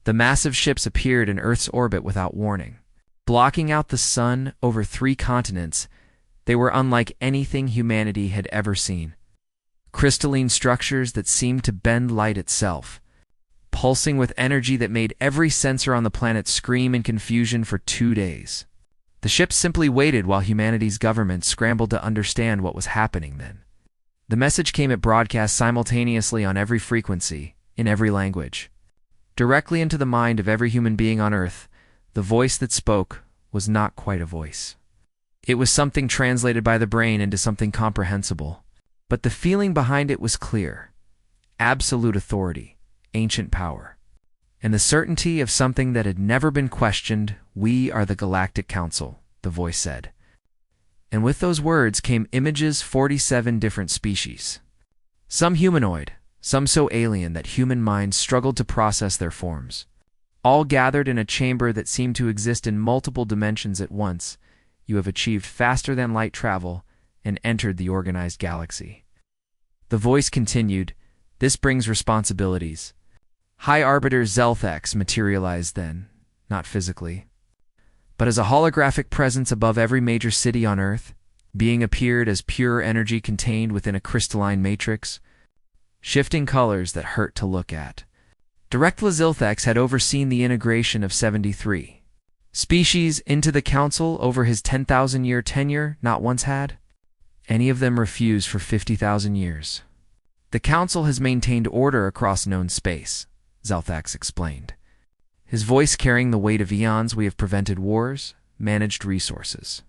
The massive ships appeared in Earth's orbit without warning. Blocking out the sun over 3 continents, they were unlike anything humanity had ever seen. Crystalline structures that seemed to bend light itself, pulsing with energy that made every sensor on the planet scream in confusion for 2 days. The ships simply waited while humanity's government scrambled to understand what was happening then. The message came at broadcast simultaneously on every frequency, in every language. Directly into the mind of every human being on Earth, the voice that spoke was not quite a voice. It was something translated by the brain into something comprehensible. But the feeling behind it was clear. Absolute authority, ancient power, and the certainty of something that had never been questioned. "We are the Galactic Council," the voice said. And with those words came images 47 different species. Some humanoid, some so alien that human minds struggled to process their forms. All gathered in a chamber that seemed to exist in multiple dimensions at once. "You have achieved faster than light travel and entered the organized galaxy." The voice continued, "This brings responsibilities." High Arbiter Zelthax materialized then, not physically, but as a holographic presence above every major city on Earth. Being appeared as pure energy contained within a crystalline matrix, shifting colors that hurt to look at. Directla Zilthax had overseen the integration of 73 species into the Council over his 10,000-year tenure. Not once had any of them refused for 50,000 years. "The Council has maintained order across known space," Zalthax explained. His voice carrying the weight of eons. "We have prevented wars, managed resources,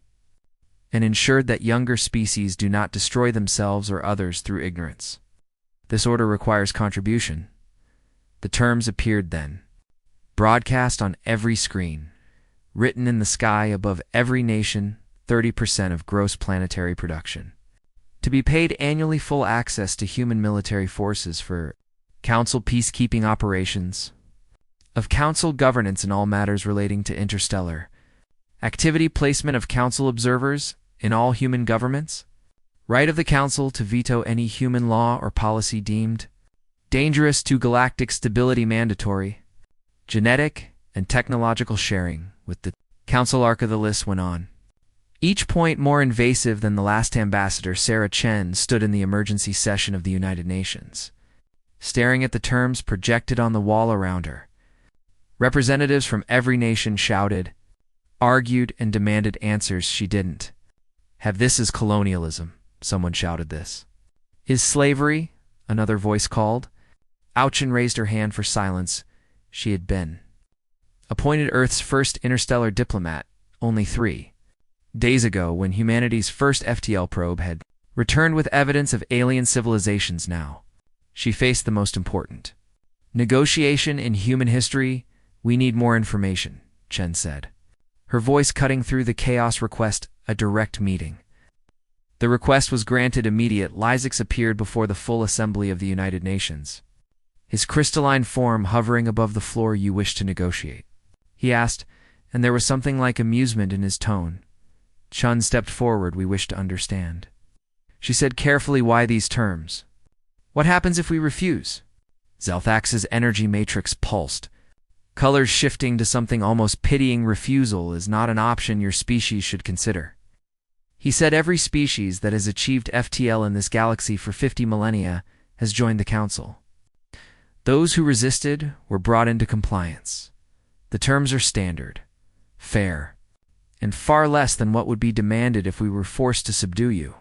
and ensured that younger species do not destroy themselves or others through ignorance. This order requires contribution." The terms appeared then, broadcast on every screen, written in the sky above every nation. 30% of gross planetary production. To be paid annually, full access to human military forces for Council peacekeeping operations, of Council governance in all matters relating to interstellar activity, placement of Council observers in all human governments, right of the Council to veto any human law or policy deemed dangerous to galactic stability, mandatory genetic and technological sharing with the Council. Arc of the list went on. Each point more invasive than the last. Ambassador Sarah Chen stood in the emergency session of the United Nations, staring at the terms projected on the wall around her. Representatives from every nation shouted, argued, and demanded answers. "She didn't have this is colonialism," someone shouted this. "Is slavery?" another voice called. Ouchin raised her hand for silence. She had been appointed Earth's first interstellar diplomat only 3 days ago, when humanity's first FTL probe had returned with evidence of alien civilizations. Now she faced the most important negotiation in human history. "We need more information," Chen said, her voice cutting through the chaos. "Request a direct meeting." The request was granted immediate. Lysax appeared before the full assembly of the United Nations, his crystalline form hovering above the floor. "You wish to negotiate?" he asked, and there was something like amusement in his tone. Chun stepped forward. "We wish to understand," she said carefully. "Why these terms? What happens if we refuse?" Zelthax's energy matrix pulsed, colors shifting to something almost pitying. "Refusal is not an option your species should consider," he said. "Every species that has achieved FTL in this galaxy for 50 millennia has joined the Council. Those who resisted were brought into compliance. The terms are standard, fair, and far less than what would be demanded if we were forced to subdue you.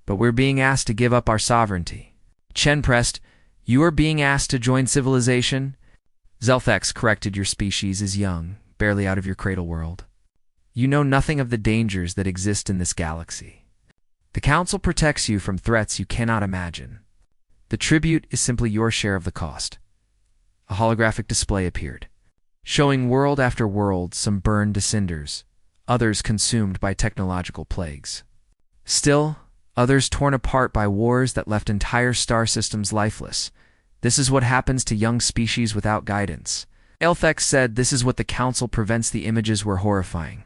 But we're being asked to give up our sovereignty." Chen pressed, "You are being asked to join civilization?" Zelthax corrected. "Your species is young, barely out of your cradle world. You know nothing of the dangers that exist in this galaxy. The Council protects you from threats you cannot imagine. The tribute is simply your share of the cost." A holographic display appeared, showing world after world, some burned to cinders, others consumed by technological plagues. Still, others torn apart by wars that left entire star systems lifeless. "This is what happens to young species without guidance." Elthex said, "This is what the Council prevents." The images were horrifying,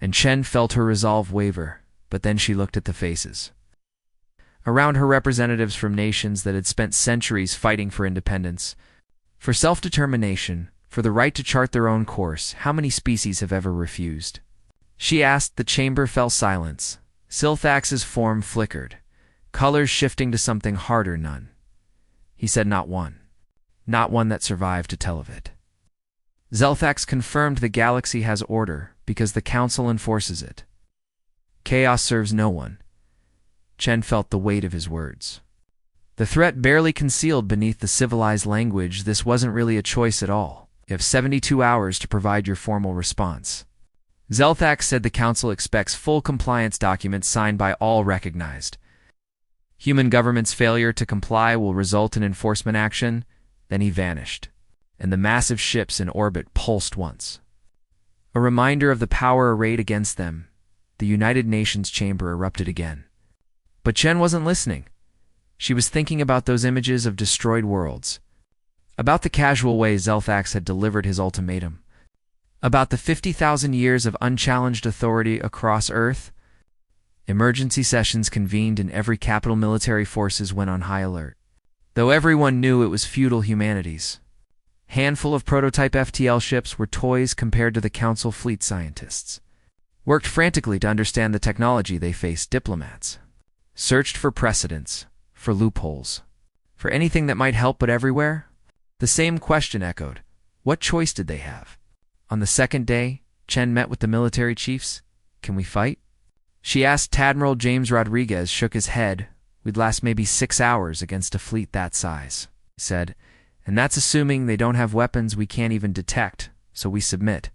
and Chen felt her resolve waver, but then she looked at the faces around her, representatives from nations that had spent centuries fighting for independence, for self-determination, for the right to chart their own course. How many species have ever refused? She asked. The chamber fell silence. Silthax's form flickered, colors shifting to something harder. None. He said, not one. Not one that survived to tell of it. Zelthax confirmed the galaxy has order because the Council enforces it. Chaos serves no one. Chen felt the weight of his words. The threat barely concealed beneath the civilized language. This wasn't really a choice at all. You have 72 hours to provide your formal response. Zelthax said the Council expects full compliance documents signed by all recognized. Human government's failure to comply will result in enforcement action. Then he vanished, and the massive ships in orbit pulsed once. A reminder of the power arrayed against them, the United Nations chamber erupted again. But Chen wasn't listening. She was thinking about those images of destroyed worlds, about the casual way Zelthax had delivered his ultimatum, about the 50,000 years of unchallenged authority across Earth. Emergency sessions convened and every capital military forces went on high alert. Though everyone knew it was feudal humanities. Handful of prototype FTL ships were toys compared to the Council fleet. Scientists worked frantically to understand the technology they faced. Diplomats searched for precedents, for loopholes, for anything that might help, but everywhere, the same question echoed. What choice did they have? On the second day, Chen met with the military chiefs. Can we fight? She asked. Admiral James Rodriguez shook his head. We'd last maybe 6 hours against a fleet that size, he said. And that's assuming they don't have weapons we can't even detect, so we submit.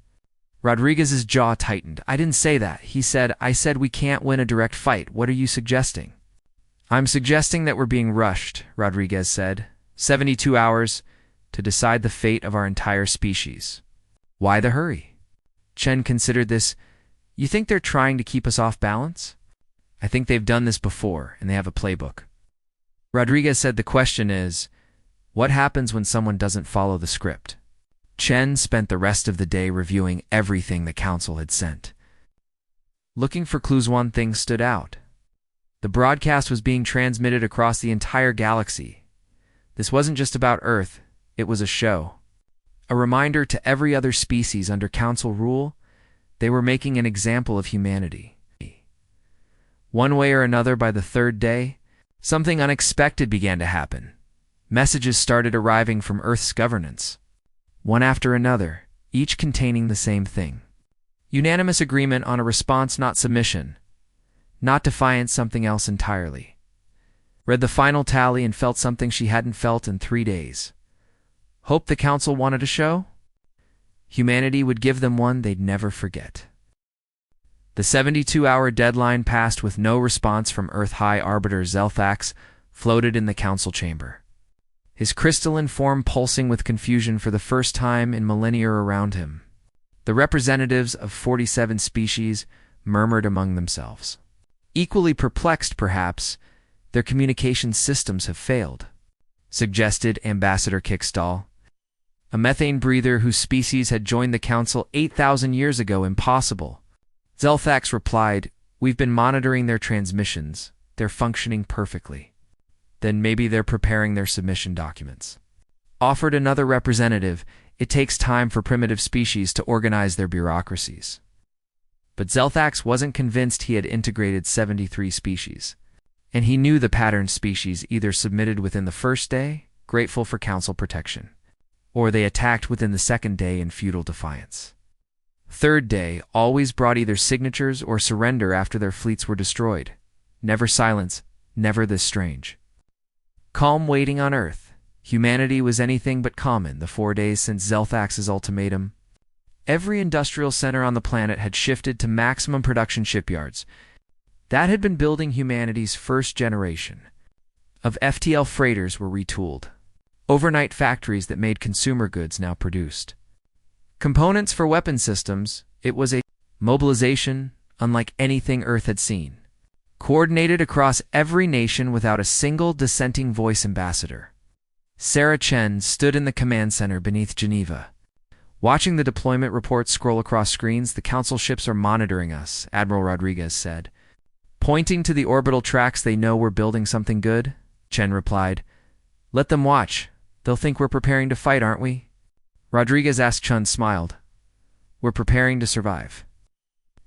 Rodriguez's jaw tightened. I didn't say that, he said. I said we can't win a direct fight. What are you suggesting? I'm suggesting that we're being rushed, Rodriguez said. 72 hours to decide the fate of our entire species. Why the hurry? Chen considered this. You think they're trying to keep us off balance? I think they've done this before, and they have a playbook. Rodriguez said the question is, what happens when someone doesn't follow the script? Chen spent the rest of the day reviewing everything the Council had sent. Looking for clues. One thing stood out. The broadcast was being transmitted across the entire galaxy. This wasn't just about Earth, it was a show. A reminder to every other species under Council rule, they were making an example of humanity. One way or another, by the third day, something unexpected began to happen. Messages started arriving from Earth's governance, one after another, each containing the same thing. Unanimous agreement on a response, not submission. Not defiance, something else entirely. Read the final tally and felt something she hadn't felt in 3 days. Hope the Council wanted a show? Humanity would give them one they'd never forget. The 72-hour deadline passed with no response from Earth High Arbiter Zelthax floated in the Council chamber, his crystalline form pulsing with confusion for the first time in millennia around him. The representatives of 47 species murmured among themselves. Equally perplexed, perhaps, their communication systems have failed, suggested Ambassador Kickstall, a methane breather whose species had joined the Council 8,000 years ago. Impossible. Zelthax replied, we've been monitoring their transmissions. They're functioning perfectly. Then maybe they're preparing their submission documents. Offered another representative, it takes time for primitive species to organize their bureaucracies. But Zelthax wasn't convinced he had integrated 73 species. And he knew the patterned species either submitted within the first day, grateful for Council protection, or they attacked within the second day in futile defiance. Third day always brought either signatures or surrender after their fleets were destroyed. Never silence, never this strange. Calm waiting on Earth. Humanity was anything but calm in the 4 days since Zelthax's ultimatum. Every industrial center on the planet had shifted to maximum production shipyards. That had been building humanity's first generation of FTL freighters were retooled. Overnight factories that made consumer goods now produced components for weapon systems. It was a mobilization unlike anything Earth had seen, coordinated across every nation without a single dissenting voice. Ambassador Sarah Chen stood in the command center beneath Geneva, watching the deployment reports scroll across screens. The Council ships are monitoring us, Admiral Rodriguez said. Pointing to the orbital tracks, they know we're building something good, Chen replied. Let them watch. They'll think we're preparing to fight, aren't we? Rodriguez asked. Chun smiled. We're preparing to survive.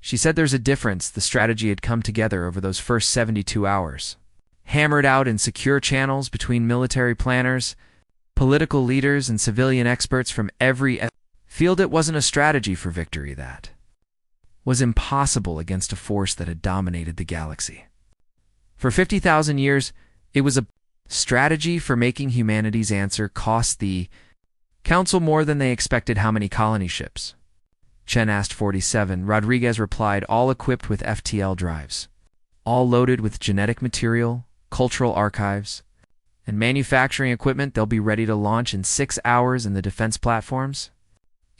She said there's a difference. The strategy had come together over those first 72 hours. Hammered out in secure channels between military planners, political leaders, and civilian experts from every field. It wasn't a strategy for victory that was impossible against a force that had dominated the galaxy. For 50,000 years, it was a strategy for making humanity's answer cost the Council more than they expected. How many colony ships? Chen asked. 47. Rodriguez replied, all equipped with FTL drives, all loaded with genetic material, cultural archives, and manufacturing equipment. They'll be ready to launch in 6 hours in the defense platforms.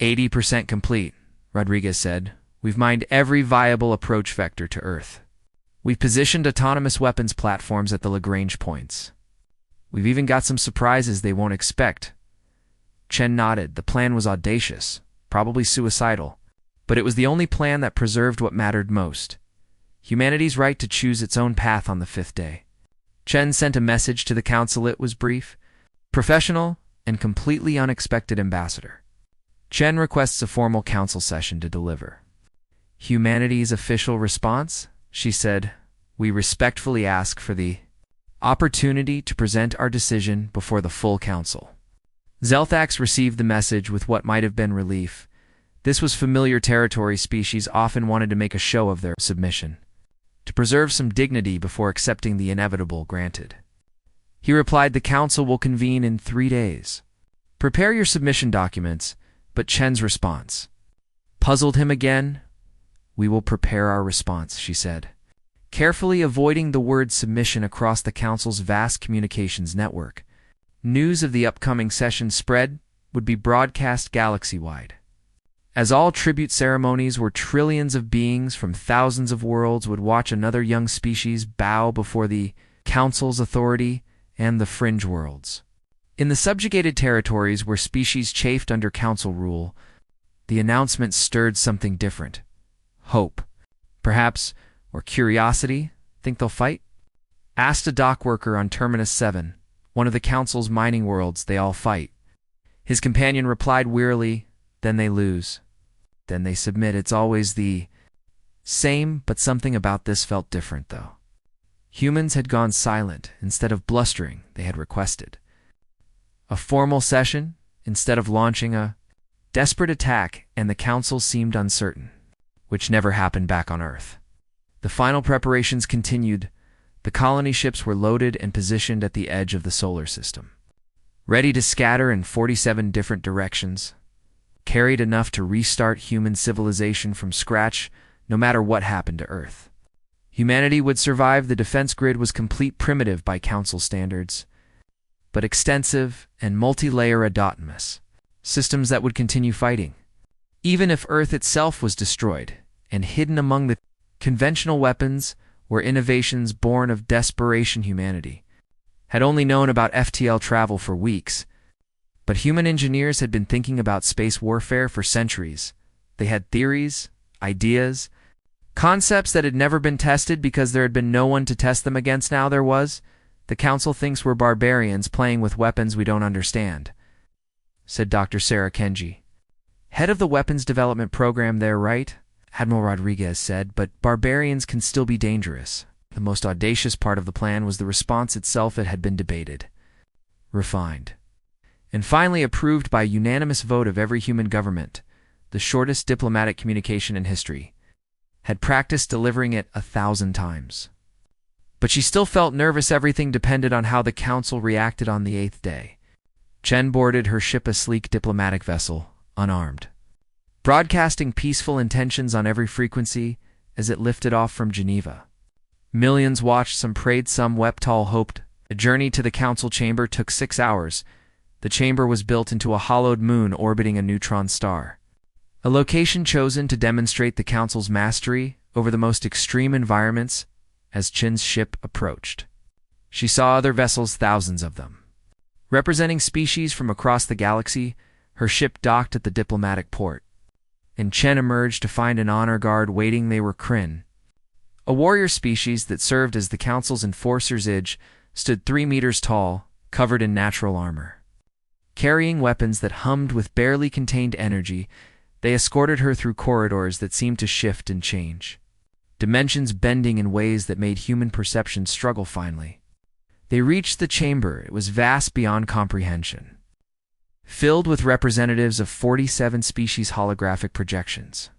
80% complete, Rodriguez said. We've mined every viable approach vector to Earth. We've positioned autonomous weapons platforms at the Lagrange points. We've even got some surprises they won't expect. Chen nodded. The plan was audacious, probably suicidal, but it was the only plan that preserved what mattered most: humanity's right to choose its own path on the 5th day. Chen sent a message to the Council. It was brief, professional, and completely unexpected. Ambassador Chen requests a formal council session to deliver humanity's official response. She said, we respectfully ask for the opportunity to present our decision before the full council. Zelthax received the message with what might have been relief. This was familiar territory. Species often wanted to make a show of their submission, to preserve some dignity before accepting the inevitable. Granted. He replied, the council will convene in 3 days. Prepare your submission documents. But Chen's response puzzled him again. We will prepare our response, she said, carefully avoiding the word submission. Across the council's vast communications network, news of the upcoming session spread would be broadcast galaxy-wide. As all tribute ceremonies where trillions of beings from thousands of worlds would watch another young species bow before the council's authority and the fringe worlds. In the subjugated territories where species chafed under council rule, the announcement stirred something different. Hope, perhaps, or curiosity. Think they'll fight? Asked a dock worker on Terminus 7, one of the council's mining worlds. They all fight. His companion replied wearily, then they lose. Then they submit. It's always the same, but something about this felt different, though. Humans had gone silent. Instead of blustering, they had requested a formal session instead of launching a desperate attack, and the council seemed uncertain, which never happened back on Earth. The final preparations continued. The colony ships were loaded and positioned at the edge of the solar system, ready to scatter in 47 different directions, carried enough to restart human civilization from scratch no matter what happened to Earth. Humanity would survive. The defense grid was complete, primitive by council standards, but extensive and multi-layer autonomous systems that would continue fighting, even if Earth itself was destroyed. And hidden among the conventional weapons were innovations born of desperation. Humanity had only known about FTL travel for weeks, but human engineers had been thinking about space warfare for centuries. They had theories, ideas, concepts that had never been tested because there had been no one to test them against. Now there was. The council thinks we're barbarians playing with weapons we don't understand, said Dr. Sarah Kenji, head of the weapons development program there, right? Admiral Rodriguez said, but barbarians can still be dangerous. The most audacious part of the plan was the response itself. It had been debated, refined, and finally approved by a unanimous vote of every human government. The shortest diplomatic communication in history, had practiced delivering it 1,000 times. But she still felt nervous. Everything depended on how the council reacted on the 8th day. Chen boarded her ship, a sleek diplomatic vessel, unarmed, broadcasting peaceful intentions on every frequency as it lifted off from Geneva. Millions watched, some prayed, some wept, all hoped. The journey to the council chamber took 6 hours. The chamber was built into a hollowed moon orbiting a neutron star, a location chosen to demonstrate the council's mastery over the most extreme environments. As Chen's ship approached, she saw other vessels, thousands of them, representing species from across the galaxy. Her ship docked at the diplomatic port, and Chen emerged to find an honor guard waiting. They were Kryn, a warrior species that served as the council's enforcers. Stood 3 meters tall, covered in natural armor. Carrying weapons that hummed with barely contained energy, they escorted her through corridors that seemed to shift and change, dimensions bending in ways that made human perception struggle finally. They reached the chamber. It was vast beyond comprehension, filled with representatives of 47 species. Holographic projections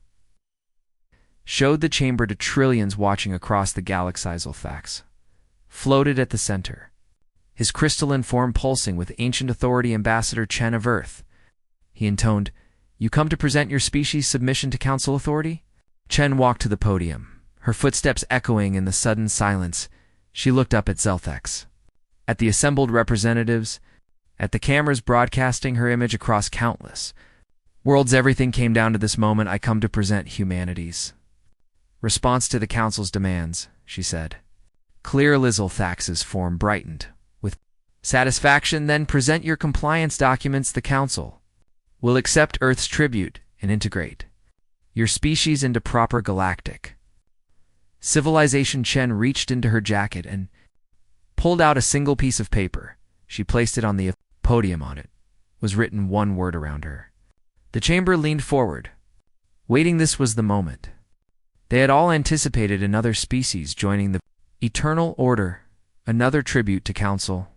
showed the chamber to trillions watching across the galaxy. Zilthax floated at the center, his crystalline form pulsing with ancient authority. Ambassador Chen of Earth, he intoned, "You come to present your species' submission to Council authority?" Chen walked to the podium, her footsteps echoing in the sudden silence. She looked up at Zilthax, at the assembled representatives, at the cameras broadcasting her image across countless worlds. "Everything came down to this moment. I come to present humanity's response to the Council's demands," she said. Clear. Zilthax's form brightened with satisfaction. "Then present your compliance documents. The Council will accept Earth's tribute and integrate your species into proper galactic civilization." Chen reached into her jacket and pulled out a single piece of paper. She placed it on the podium. On it was written one word around her. The chamber leaned forward, waiting. This was the moment. They had all anticipated another species joining the Eternal Order, another tribute to Council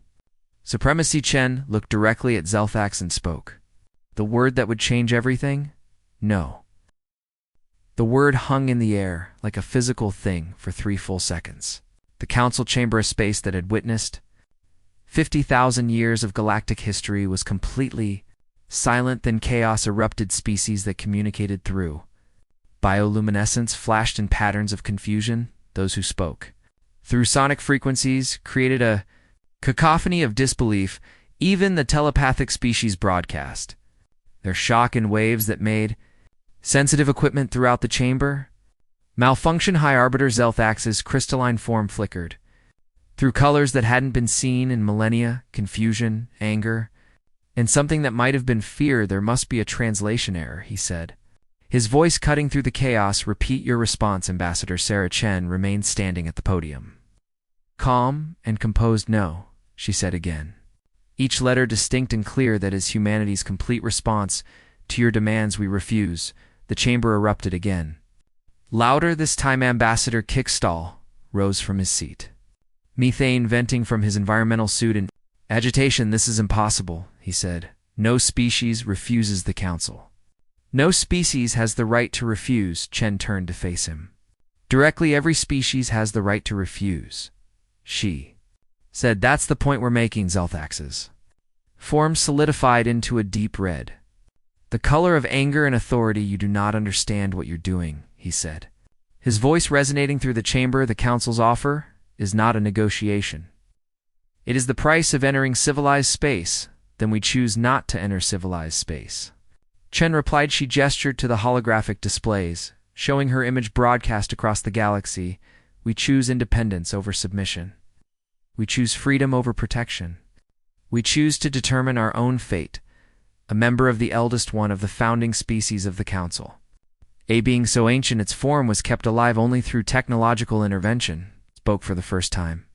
supremacy. Chen looked directly at Zilthax and spoke. The word that would change everything? No. The word hung in the air like a physical thing for 3 full seconds. The Council chamber, a space that had witnessed 50,000 years of galactic history, was completely silent. Then chaos erupted. Species that communicated through bioluminescence flashed in patterns of confusion. Those who spoke through sonic frequencies created a cacophony of disbelief. Even the telepathic species broadcast their shock in waves that made sensitive equipment throughout the chamber malfunction. High Arbiter Zilthax's crystalline form flickered through colors that hadn't been seen in millennia: confusion, anger, and something that might have been fear. "There must be a translation error," he said, his voice cutting through the chaos. "Repeat your response." Ambassador Sarah Chen remained standing at the podium, calm and composed. "No," she said again, each letter distinct and clear. "That is humanity's complete response to your demands. We refuse." The chamber erupted again, louder this time. Ambassador Kickstall rose from his seat, methane venting from his environmental suit in agitation. "This is impossible," he said. "No species refuses the Council. No species has the right to refuse." Chen turned to face him directly. "Every species has the right to refuse," she said. "That's the point we're making." Zilthax's form solidified into a deep red, the color of anger and authority. "You do not understand what you're doing," he said, his voice resonating through the chamber. "The Council's offer is not a negotiation. It is the price of entering civilized space. Then we choose not to enter civilized space." Chen replied. She gestured to the holographic displays, showing her image broadcast across the galaxy. "We choose independence over submission. We choose freedom over protection. We choose to determine our own fate." A member of the eldest one of the founding species of the Council, a being so ancient its form was kept alive only through technological intervention, spoke for the first time.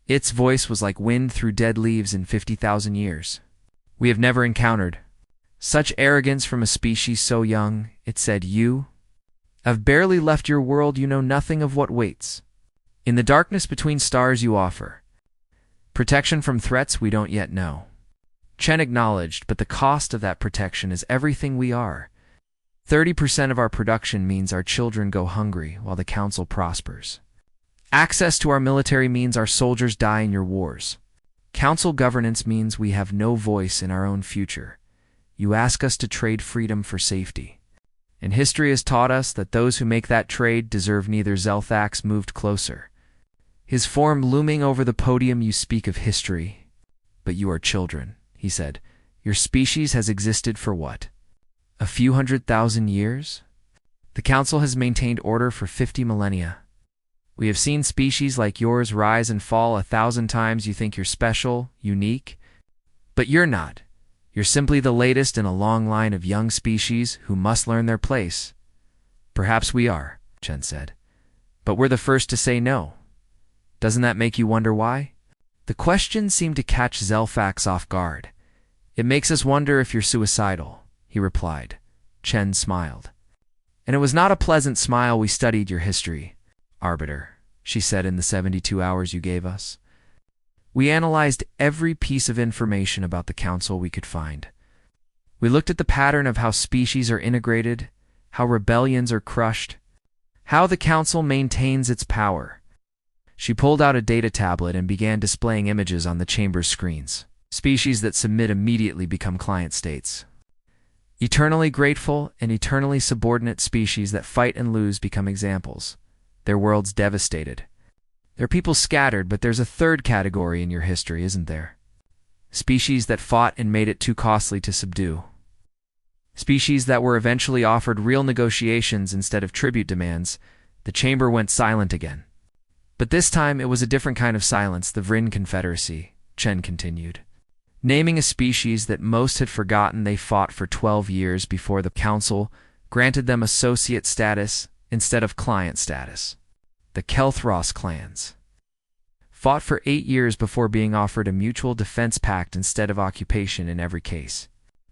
Its voice was like wind through dead leaves in 50,000 years. "We have never encountered such arrogance from a species so young," it said. "You have barely left your world. You know nothing of what waits in the darkness between stars. You offer protection from threats we don't yet know." Chen acknowledged, "But the cost of that protection is everything we are. 30% of our production means our children go hungry while the Council prospers. Access to our military means our soldiers die in your wars. Council governance means we have no voice in our own future. You ask us to trade freedom for safety. And history has taught us that those who make that trade deserve neither." Zilthax moved closer, his form looming over the podium. "You speak of history, but you are children," he said. "Your species has existed for what? A few 100,000 years? The Council has maintained order for 50 millennia. We have seen species like yours rise and fall 1,000 times. You think you're special, unique, but you're not. You're simply the latest in a long line of young species who must learn their place." "Perhaps we are," Chen said, "but we're the first to say no. Doesn't that make you wonder why?" The question seemed to catch Zilthax off guard. It makes us wonder if you're suicidal, he replied. Chen smiled. And it was not a pleasant smile. We studied your history, Arbiter, she said, in the 72 hours you gave us. We analyzed every piece of information about the Council we could find. We looked at the pattern of how species are integrated, how rebellions are crushed, how the Council maintains its power. She pulled out a data tablet and began displaying images on the chamber's screens. Species that submit immediately become client states. Eternally grateful and eternally subordinate species that fight and lose become examples. Their worlds devastated. Their people scattered, but there's a third category in your history, isn't there? Species that fought and made it too costly to subdue. Species that were eventually offered real negotiations instead of tribute demands. The chamber went silent again. But this time it was a different kind of silence, the Vrin Confederacy, Chen continued. Naming a species that most had forgotten they fought for 12 years before the Council granted them associate status instead of client status. The Kelthros clans fought for 8 years before being offered a mutual defense pact instead of occupation in every case.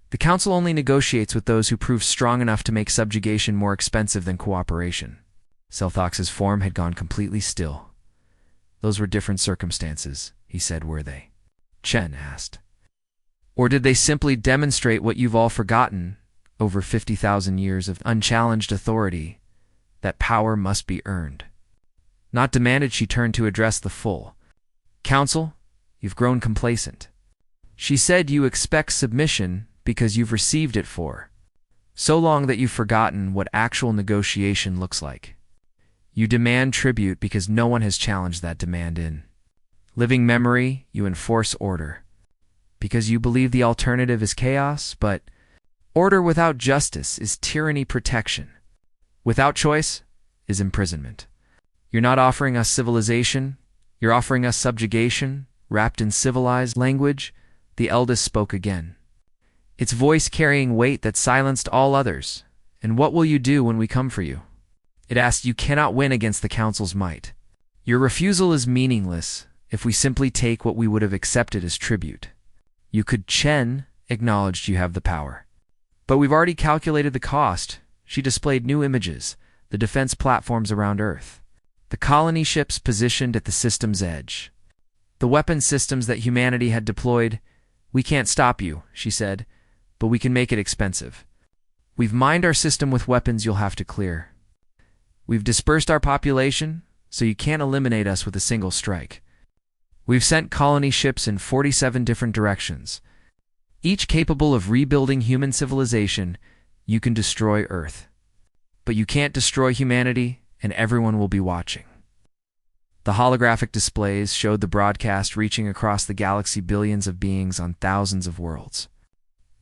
The Council only negotiates with those who prove strong enough to make subjugation more expensive than cooperation. Selthox's form had gone completely still. Those were different circumstances, he said. Were they? Chen asked. Or did they simply demonstrate what you've all forgotten, over 50,000 years of unchallenged authority, that power must be earned? Not demanded. She turned to address the full Council. You've grown complacent. She said you expect submission because you've received it for so long that you've forgotten what actual negotiation looks like. You demand tribute because no one has challenged that demand in living memory. You enforce order because you believe the alternative is chaos, but order without justice is tyranny. Protection without choice is imprisonment. You're not offering us civilization, you're offering us subjugation, wrapped in civilized language. The eldest spoke again, its voice carrying weight that silenced all others. And what will you do when we come for you? It asked. You cannot win against the Council's might. Your refusal is meaningless if we simply take what we would have accepted as tribute. You could. Chen acknowledged you have the power. But we've already calculated the cost. She displayed new images, the defense platforms around Earth, the colony ships positioned at the system's edge, the weapon systems that humanity had deployed. We can't stop you, she said, but we can make it expensive. We've mined our system with weapons you'll have to clear. We've dispersed our population, so you can't eliminate us with a single strike. We've sent colony ships in 47 different directions, each capable of rebuilding human civilization. You can destroy Earth, but you can't destroy humanity, and everyone will be watching. The holographic displays showed the broadcast reaching across the galaxy, billions of beings on thousands of worlds,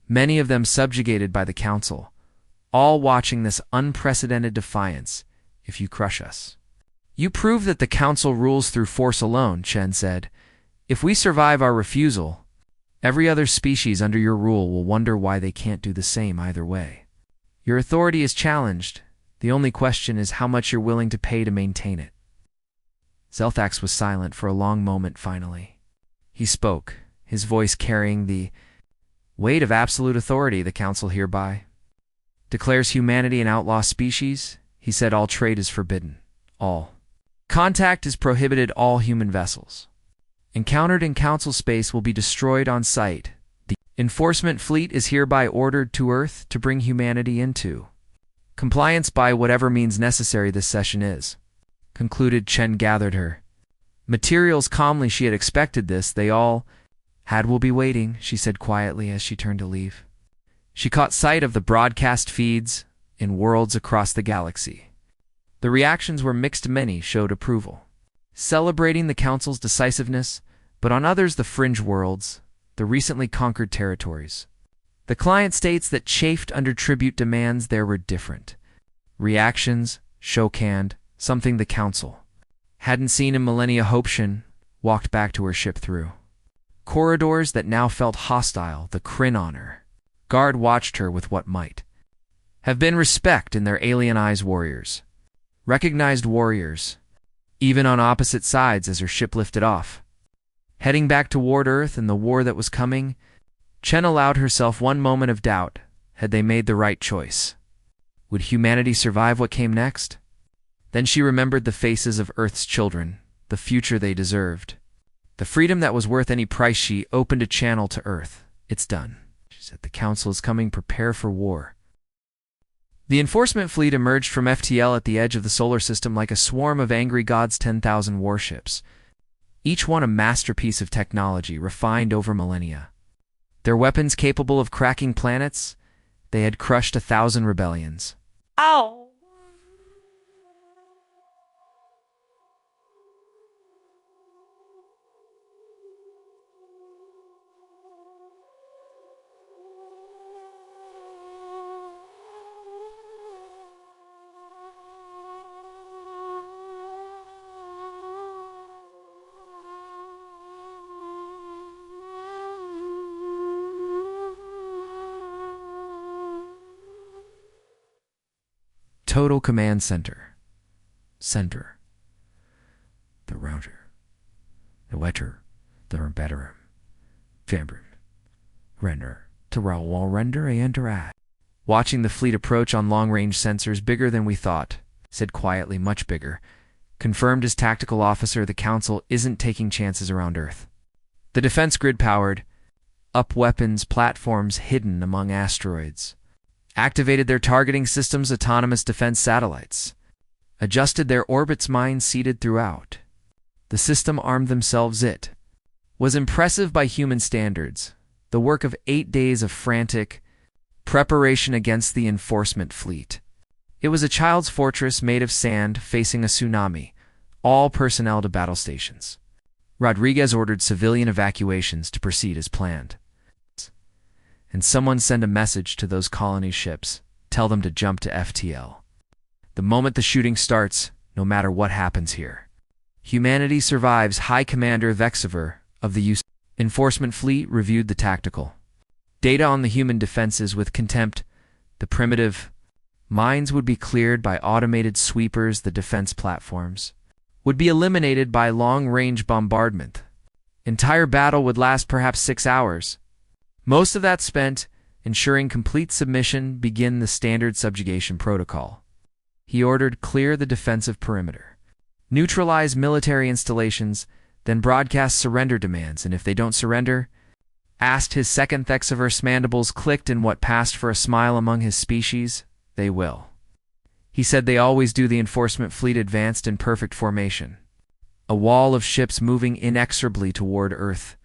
many of them subjugated by the Council, all watching this unprecedented defiance. If you crush us, you prove that the Council rules through force alone, Chen said. If we survive our refusal, every other species under your rule will wonder why they can't do the same either way. Your authority is challenged. The only question is how much you're willing to pay to maintain it. Zelthax was silent for a long moment. Finally, he spoke, his voice carrying the weight of absolute authority. The Council hereby declares humanity an outlaw species. He said all trade is forbidden. All contact is prohibited. All human vessels encountered in Council space will be destroyed on sight. The enforcement fleet is hereby ordered to Earth to bring humanity into compliance by whatever means necessary. This session is concluded. Chen gathered her materials calmly. She had expected this. They all will be waiting, she said quietly as she turned to leave. She caught sight of the broadcast feeds in worlds across the galaxy. The reactions were mixed. Many showed approval, celebrating the Council's decisiveness, but on others, the fringe worlds, the recently conquered territories, the client states that chafed under tribute demands, there were different reactions. Shokand, something the Council hadn't seen in millennia. Hopshin walked back to her ship through corridors that now felt hostile. The Kryn honor guard watched her with what might have been respect in their alien eyes. Warriors, recognized warriors, even on opposite sides as her ship lifted off, heading back toward Earth and the war that was coming. Chen allowed herself one moment of doubt. Had they made the right choice? Would humanity survive what came next? Then she remembered the faces of Earth's children, the future they deserved. The freedom that was worth any price. She opened a channel to Earth. It's done, she said. The Council is coming. Prepare for war. The enforcement fleet emerged from FTL at the edge of the solar system like a swarm of angry gods, 10,000 warships, each one a masterpiece of technology refined over millennia. Their weapons capable of cracking planets, they had crushed 1,000 rebellions. Ow! Total Command Center. Center. The router. The wetter. The better. Chamber. Render. To wall render a enter. Watching the fleet approach on long-range sensors, bigger than we thought, said quietly, much bigger. Confirmed as tactical officer, the Council isn't taking chances around Earth. The defense grid powered up weapons platforms hidden among asteroids. Activated their targeting systems, autonomous defense satellites. Adjusted their orbits, mines seeded throughout. The system armed themselves. It was impressive by human standards, the work of 8 days of frantic preparation against the enforcement fleet. It was a child's fortress made of sand facing a tsunami. All personnel to battle stations. Rodriguez ordered civilian evacuations to proceed as planned. And someone send a message to those colony ships. Tell them to jump to FTL. The moment the shooting starts, no matter what happens here. Humanity survives. High Commander Vexiver of the US Enforcement Fleet reviewed the tactical data on the human defenses with contempt. The primitive mines would be cleared by automated sweepers. The defense platforms would be eliminated by long-range bombardment. Entire battle would last perhaps 6 hours. Most of that spent ensuring complete submission. Begin the standard subjugation protocol. He ordered clear the defensive perimeter. Neutralize military installations, then broadcast surrender demands, and if they don't surrender, asked his second Thexiverse mandibles clicked in what passed for a smile among his species, they will. He said they always do. The enforcement fleet advanced in perfect formation. A wall of ships moving inexorably toward Earth.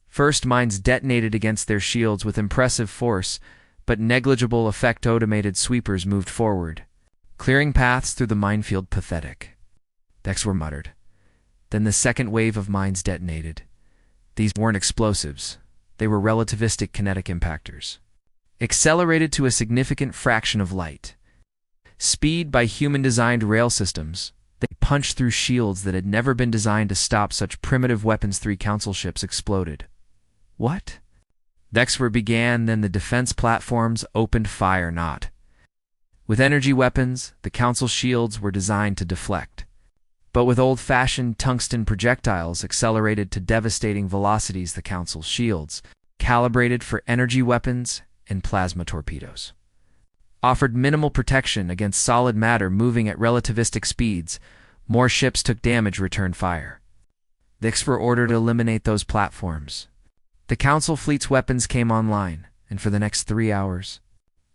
First mines detonated against their shields with impressive force, but negligible effect. Automated sweepers moved forward, clearing paths through the minefield. Pathetic, Thex were muttered. Then the second wave of mines detonated. These weren't explosives. They were relativistic kinetic impactors. Accelerated to a significant fraction of light speed by human-designed rail systems, they punched through shields that had never been designed to stop such primitive weapons. 3 council ships exploded. What? Vexwer began, then the defense platforms opened fire. Not with energy weapons, the council shields were designed to deflect, but with old-fashioned tungsten projectiles accelerated to devastating velocities. The council shields, calibrated for energy weapons and plasma torpedoes, offered minimal protection against solid matter moving at relativistic speeds. More ships took damage. Returned fire. Vexwer ordered to eliminate those platforms. The Council fleet's weapons came online, and for the next 3 hours,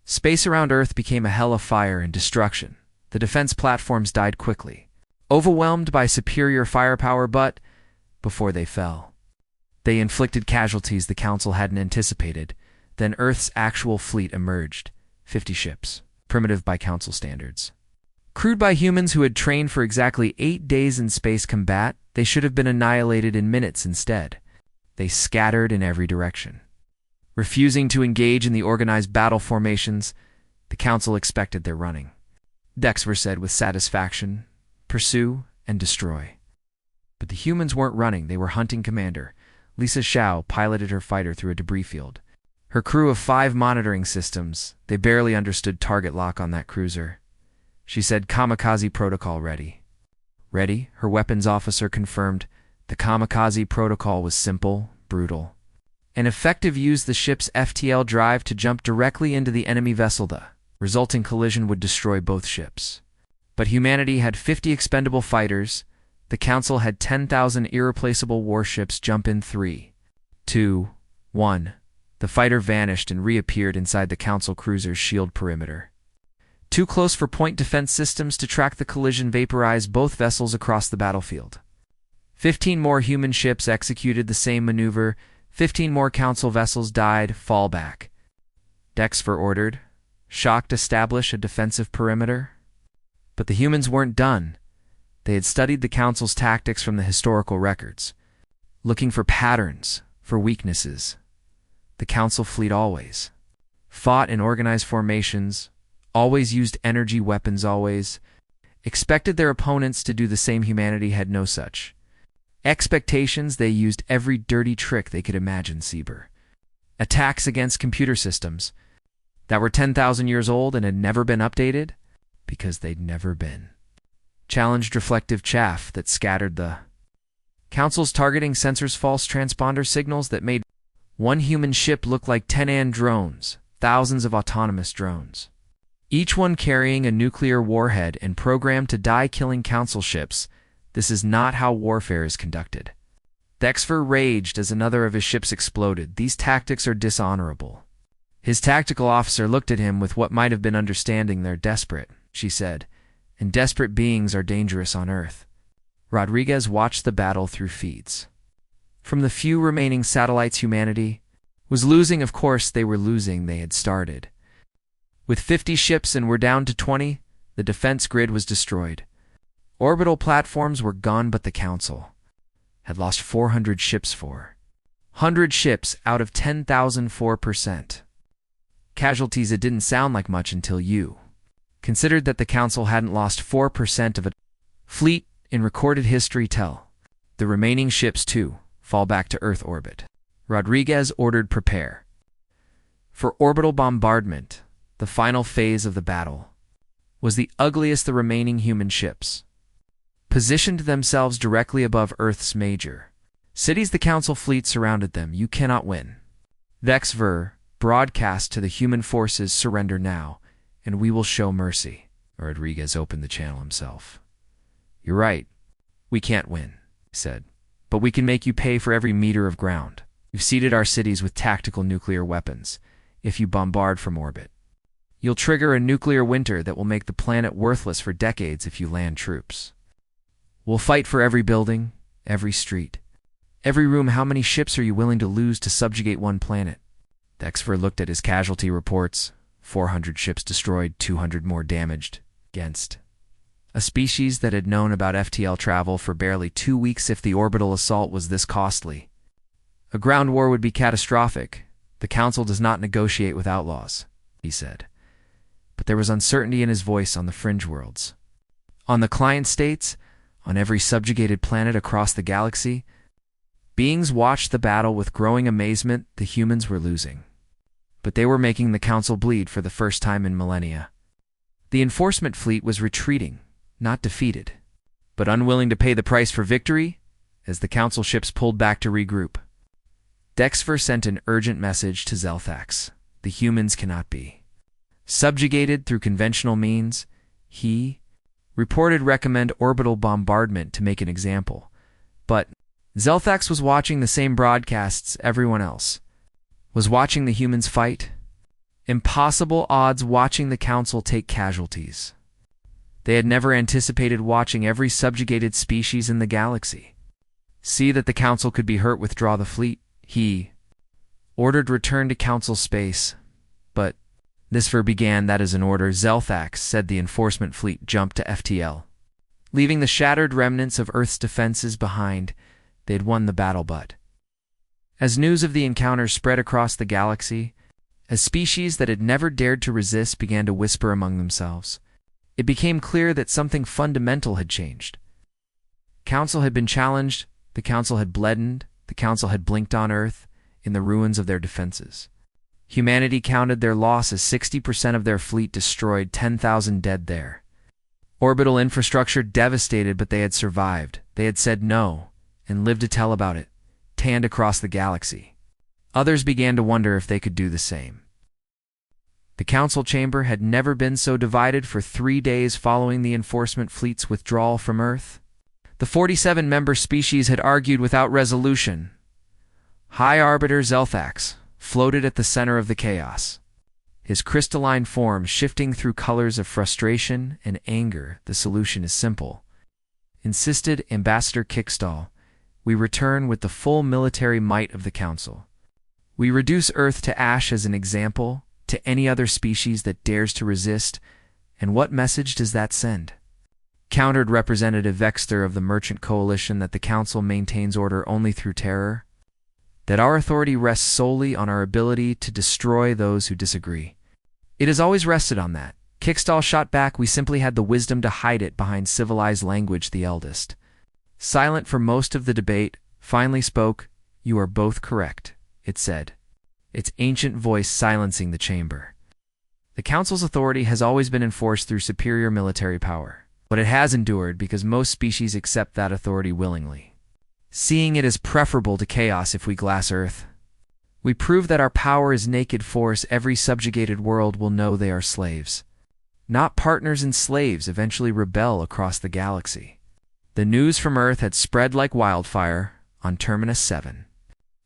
space around Earth became a hell of fire and destruction. The defense platforms died quickly, overwhelmed by superior firepower, but before they fell, they inflicted casualties the Council hadn't anticipated. Then Earth's actual fleet emerged, 50 ships, primitive by Council standards. Crewed by humans who had trained for exactly 8 days in space combat, they should have been annihilated in minutes. Instead, they scattered in every direction. Refusing to engage in the organized battle formations, the Council expected their running. Dexver said with satisfaction, pursue and destroy. But the humans weren't running, they were hunting. Commander Lisa Xiao piloted her fighter through a debris field. Her crew of 5 monitoring systems, they barely understood target lock on that cruiser. She said, kamikaze protocol ready. Ready, her weapons officer confirmed. The kamikaze protocol was simple, brutal. An effective used the ship's FTL drive to jump directly into the enemy vessel. The resulting collision would destroy both ships. But humanity had 50 expendable fighters. The Council had 10,000 irreplaceable warships. Jump in 3, 2, 1. The fighter vanished and reappeared inside the Council cruiser's shield perimeter. Too close for point defense systems to track the collision vaporized both vessels across the battlefield. 15 more human ships executed the same maneuver. 15 more Council vessels died. Fall back. Dexfer ordered. Shocked, establish a defensive perimeter. But the humans weren't done. They had studied the Council's tactics from the historical records, looking for patterns, for weaknesses. The Council fleet always fought in organized formations, always used energy weapons, always expected their opponents to do the same. Humanity had no such expectations. They used every dirty trick they could imagine. Sieber. Attacks against computer systems that were 10,000 years old and had never been updated because they'd never been. Challenged reflective chaff that scattered the Council's targeting sensors, false transponder signals that made one human ship look like 10 drones, thousands of autonomous drones, each one carrying a nuclear warhead and programmed to die, killing Council ships. This is not how warfare is conducted. Dexfer raged as another of his ships exploded. These tactics are dishonorable. His tactical officer looked at him with what might have been understanding. They're desperate, she said, and desperate beings are dangerous on Earth. Rodriguez watched the battle through feeds. From the few remaining satellites humanity was losing. Of course they were losing. They had started with 50 ships and were down to 20. The defense grid was destroyed. Orbital platforms were gone, but the Council had lost 400 ships. 400 ships out of 10,000, 4%. Casualties. It didn't sound like much until you considered that the Council hadn't lost 4% of a fleet in recorded history. Tell the remaining ships to fall back to Earth orbit. Rodriguez ordered. Prepare for orbital bombardment. The final phase of the battle was the ugliest. The remaining human ships positioned themselves directly above Earth's major cities. The Council fleet surrounded them. You cannot win. Dexfer broadcast to the human forces, surrender now, and we will show mercy. Rodriguez opened the channel himself. You're right. We can't win, he said, but we can make you pay for every meter of ground. We've seeded our cities with tactical nuclear weapons. If you bombard from orbit, you'll trigger a nuclear winter that will make the planet worthless for decades. If you land troops, we'll fight for every building, every street, every room. How many ships are you willing to lose to subjugate one planet? Dexfer looked at his casualty reports. 400 ships destroyed, 200 more damaged, against a species that had known about FTL travel for barely 2 weeks. If the orbital assault was this costly, a ground war would be catastrophic. The Council does not negotiate with outlaws, he said. But there was uncertainty in his voice. On the fringe worlds, on the client states, on every subjugated planet across the galaxy, beings watched the battle with growing amazement. The humans were losing, but they were making the Council bleed for the first time in millennia. The enforcement fleet was retreating, not defeated, but unwilling to pay the price for victory. As the Council ships pulled back to regroup, Dexfer sent an urgent message to Zelthax. The humans cannot be subjugated through conventional means. He reported recommend orbital bombardment to make an example. But Zelthax was watching the same broadcasts everyone else was watching. The humans fight. Impossible odds watching the Council take casualties. They had never anticipated watching every subjugated species in the galaxy see that the Council could be hurt. Withdraw the fleet. He ordered return to Council space, but Nisfer began. That is an order. Zelthax said. The enforcement fleet jumped to FTL, leaving the shattered remnants of Earth's defenses behind. They had won the battle, but as news of the encounter spread across the galaxy, as species that had never dared to resist began to whisper among themselves, it became clear that something fundamental had changed. Council had been challenged. The Council had bled. The Council had blinked on Earth in the ruins of their defenses. Humanity counted their loss as 60% of their fleet destroyed, 10,000 dead there. Orbital infrastructure devastated, but they had survived. They had said no and lived to tell about it, tanned across the galaxy. Others began to wonder if they could do the same. The council chamber had never been so divided for 3 days following the enforcement fleet's withdrawal from Earth. The 47-member species had argued without resolution. High Arbiter Zelthax floated at the center of the chaos, his crystalline form shifting through colors of frustration and anger. "The solution is simple," insisted Ambassador Kickstall. "We return with the full military might of the Council. We reduce Earth to ash as an example to any other species that dares to resist, and what message does that send?" Countered Representative Vexter of the Merchant Coalition that the Council maintains order only through terror, that our authority rests solely on our ability to destroy those who disagree. "It has always rested on that," Kickstall shot back. "We simply had the wisdom to hide it behind civilized language." The eldest, silent for most of the debate, finally spoke. "You are both correct," it said, its ancient voice silencing the chamber. "The Council's authority has always been enforced through superior military power, but it has endured because most species accept that authority willingly, seeing it as preferable to chaos. If we glass Earth, we prove that our power is naked force. Every subjugated world will know they are slaves, not partners, and slaves eventually rebel across the galaxy." The news from Earth had spread like wildfire on Terminus 7,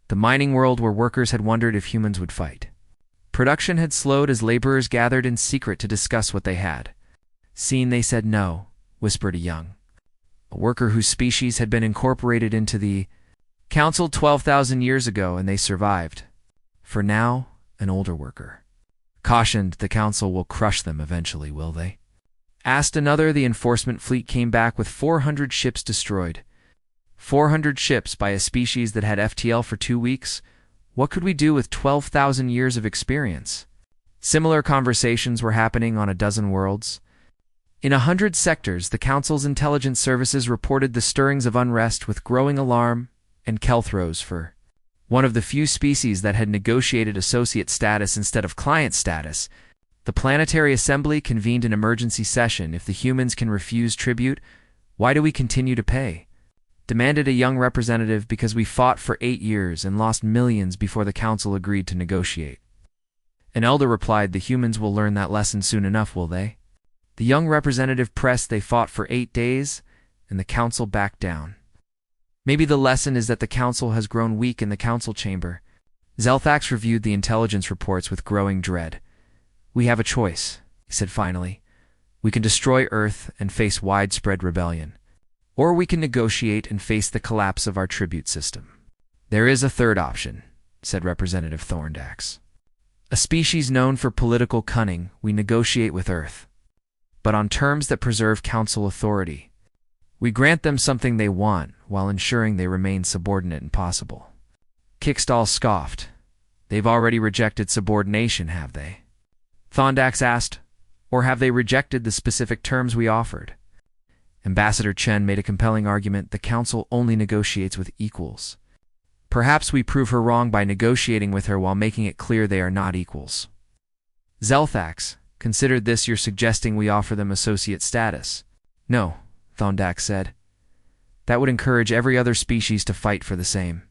the mining world where workers had wondered if humans would fight. Production had slowed as laborers gathered in secret to discuss what they had seen. "They said no," whispered a worker whose species had been incorporated into the Council 12,000 years ago, and they survived. "For now," an older worker cautioned, "the Council will crush them eventually, will they?" Asked another. "The enforcement fleet came back with 400 ships destroyed." 400 ships by a species that had FTL for 2 weeks? What could we do with 12,000 years of experience? Similar conversations were happening on a dozen worlds. In 100 sectors, the Council's intelligence services reported the stirrings of unrest with growing alarm and Kelthros. For one of the few species that had negotiated associate status instead of client status, the Planetary Assembly convened an emergency session. "If the humans can refuse tribute, why do we continue to pay?" demanded a young representative. "Because we fought for 8 years and lost millions before the Council agreed to negotiate." An elder replied, "The humans will learn that lesson soon enough, will they?" The young representative pressed. "They fought for 8 days, and the Council backed down. Maybe the lesson is that the Council has grown weak in the Council chamber." Zelthax reviewed the intelligence reports with growing dread. "We have a choice," he said finally. "We can destroy Earth and face widespread rebellion, or we can negotiate and face the collapse of our tribute system." "There is a third option," said Representative Thorndax. "A species known for political cunning. We negotiate with Earth, but on terms that preserve Council authority. We grant them something they want while ensuring they remain subordinate and possible." Kickstall scoffed. "They've already rejected subordination, have they?" Thondax asked. "Or have they rejected the specific terms we offered?" Ambassador Chen made a compelling argument. "The Council only negotiates with equals. Perhaps we prove her wrong by negotiating with her while making it clear they are not equals." Zelthax considered this. "You're suggesting we offer them associate status?" "No," Thondax said. "That would encourage every other species to fight for the same.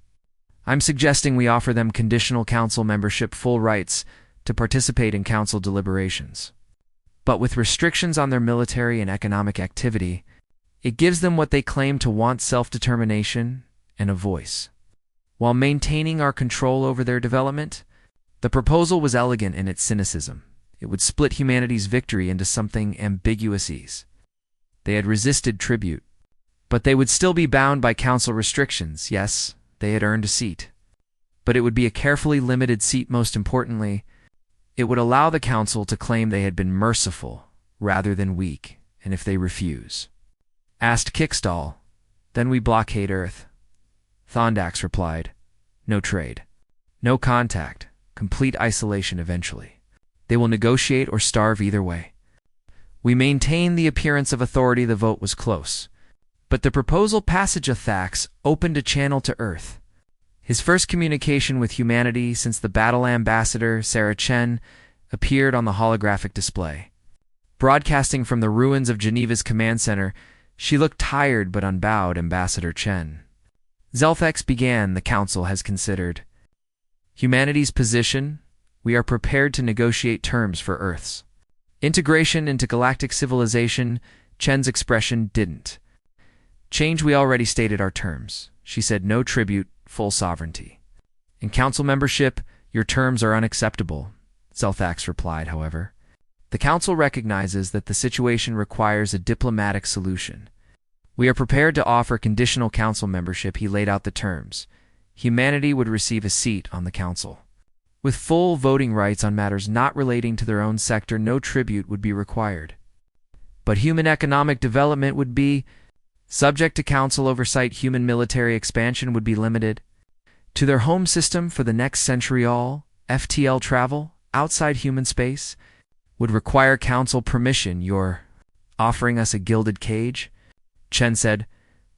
I'm suggesting we offer them conditional Council membership, full rights to participate in Council deliberations, but with restrictions on their military and economic activity. It gives them what they claim to want: self-determination and a voice, while maintaining our control over their development." The proposal was elegant in its cynicism. It would split humanity's victory into something ambiguous. They had resisted tribute, but they would still be bound by Council restrictions. Yes, they had earned a seat, but it would be a carefully limited seat. Most importantly, it would allow the Council to claim they had been merciful rather than weak. "And if they refuse?" asked Kickstall. "Then we blockade Earth," Thondax replied. "No trade, no contact, complete isolation eventually. They will negotiate or starve either way. We maintain the appearance of authority." The vote was close, but the proposal passage of Thax opened a channel to Earth. His first communication with humanity since the battle ambassador, Sarah Chen, appeared on the holographic display. Broadcasting from the ruins of Geneva's command center, she looked tired but unbowed. "Ambassador Chen," Zelthax began, "the Council has considered Humanity's position: we are prepared to negotiate terms for Earth's integration into galactic civilization. Chen's expression didn't change. We already stated our terms. She said, no tribute, full sovereignty. In council membership, your terms are unacceptable. Zelthax replied, however. The council recognizes that the situation requires a diplomatic solution. We are prepared to offer conditional council membership. He laid out the terms. Humanity would receive a seat on the council, with full voting rights on matters not relating to their own sector. No tribute would be required, but human economic development would be subject to council oversight. Human military expansion would be limited to their home system for the next century. All FTL travel outside human space would require council permission. You're offering us a gilded cage? Chen said,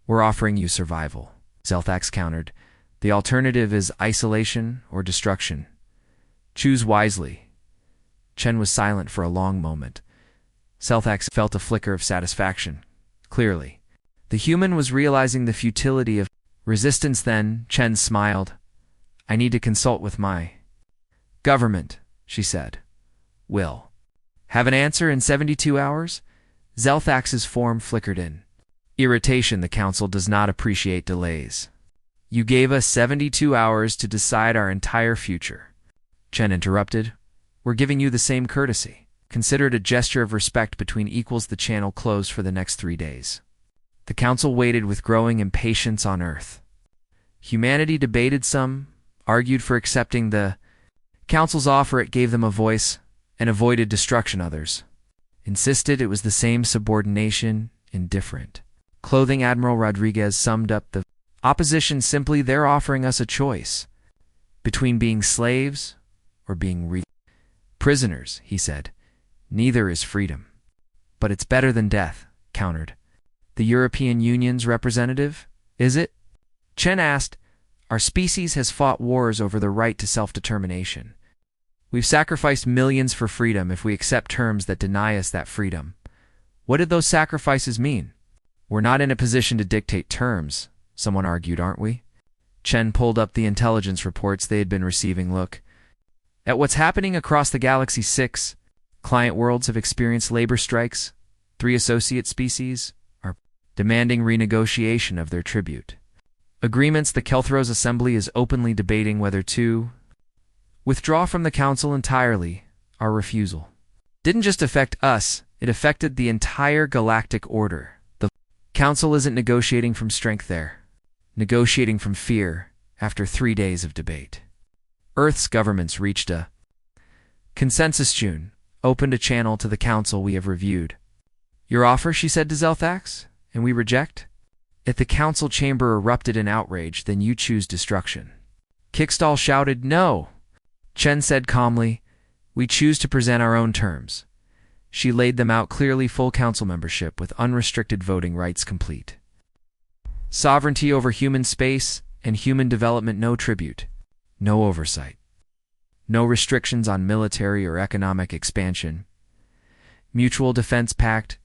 we're offering you survival. Zelthax countered, the alternative is isolation or destruction. Choose wisely. Chen was silent for a long moment. Zelthax felt a flicker of satisfaction. Clearly, the human was realizing the futility of resistance. Then Chen smiled. I need to consult with my government, she said. Will have an answer in 72 hours? Zelthax's form flickered in irritation. The council does not appreciate delays. You gave us 72 hours to decide our entire future. Chen interrupted. We're giving you the same courtesy. Consider it a gesture of respect between equals. The channel closed for the next 3 days. The council waited with growing impatience on Earth. Humanity debated. Some argued for accepting the council's offer. It gave them a voice and avoided destruction. Others insisted it was the same subordination, indifferent clothing. Admiral Rodriguez summed up the opposition simply, they're offering us a choice between being slaves or being prisoners, he said. Neither is freedom. But it's better than death, countered the European Union's representative. Is it? Chen asked. Our species has fought wars over the right to self-determination. We've sacrificed millions for freedom. If we accept terms that deny us that freedom, what did those sacrifices mean? We're not in a position to dictate terms, someone argued, aren't we? Chen pulled up the intelligence reports they had been receiving. Look at what's happening across the galaxy. 6 client worlds have experienced labor strikes. 3 associate species are demanding renegotiation of their tribute agreements. The Kelthros Assembly is openly debating whether to withdraw from the council entirely. Our refusal didn't just affect us, it affected the entire galactic order. The council isn't negotiating from strength, they're negotiating from fear. After 3 days of debate, Earth's governments reached a consensus. June opened a channel to the council. We have reviewed your offer, she said to Zelthax, and we reject. If the council chamber erupted in outrage, then you choose destruction. Kickstall shouted, no. Chen said calmly, we choose to present our own terms. She laid them out clearly. Full council membership with unrestricted voting rights complete. Sovereignty over human space and human development. No tribute. No oversight. No restrictions on military or economic expansion. Mutual defense pact.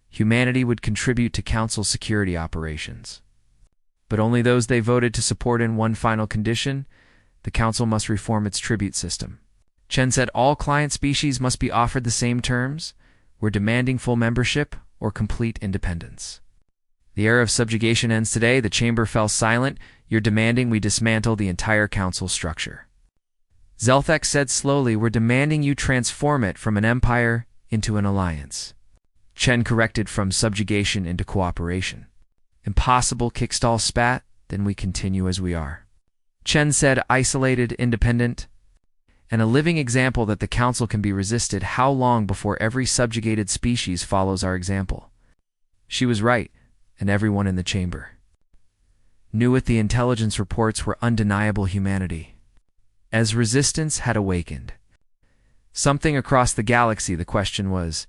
Humanity would contribute to council security operations, but only those they voted to support. In one final condition, the council must reform its tribute system. Chen said all client species must be offered the same terms. We're demanding full membership or complete independence. The era of subjugation ends today. The chamber fell silent. You're demanding we dismantle the entire council structure. Zelthax said slowly, we're demanding you transform it from an empire into an alliance. Chen corrected, from subjugation into cooperation. Impossible, Kickstall spat. Then we continue as we are. Chen said, isolated, independent, and a living example that the council can be resisted. How long before every subjugated species follows our example? She was right, and everyone in the chamber knew it. The intelligence reports were undeniable. Humanity, as resistance had awakened something across the galaxy. The question was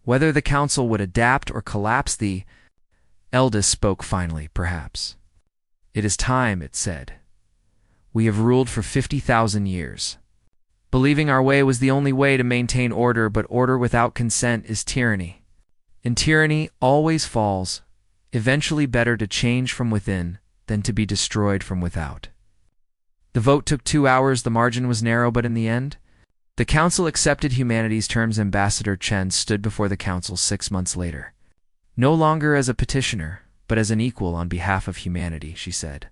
whether the council would adapt or collapse. The eldest spoke finally. Perhaps it is time, it said. We have ruled for 50,000 years, believing our way was the only way to maintain order, but order without consent is tyranny. And tyranny always falls. Eventually better to change from within than to be destroyed from without. The vote took 2 hours, the margin was narrow, but in the end, the council accepted humanity's terms. Ambassador Chen stood before the council 6 months later. No longer as a petitioner, but as an equal on behalf of humanity, she said.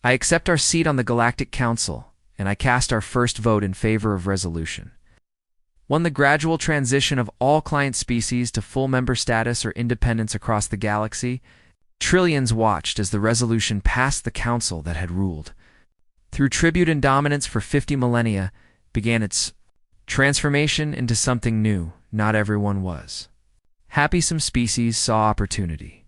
I accept our seat on the Galactic Council, and I cast our first vote in favor of resolution. 1. The gradual transition of all client species to full member status or independence across the galaxy. Trillions watched as the resolution passed the council that had ruled, through tribute and dominance for 50 millennia, began its transformation into something new. Not everyone was happy. Some species saw opportunity.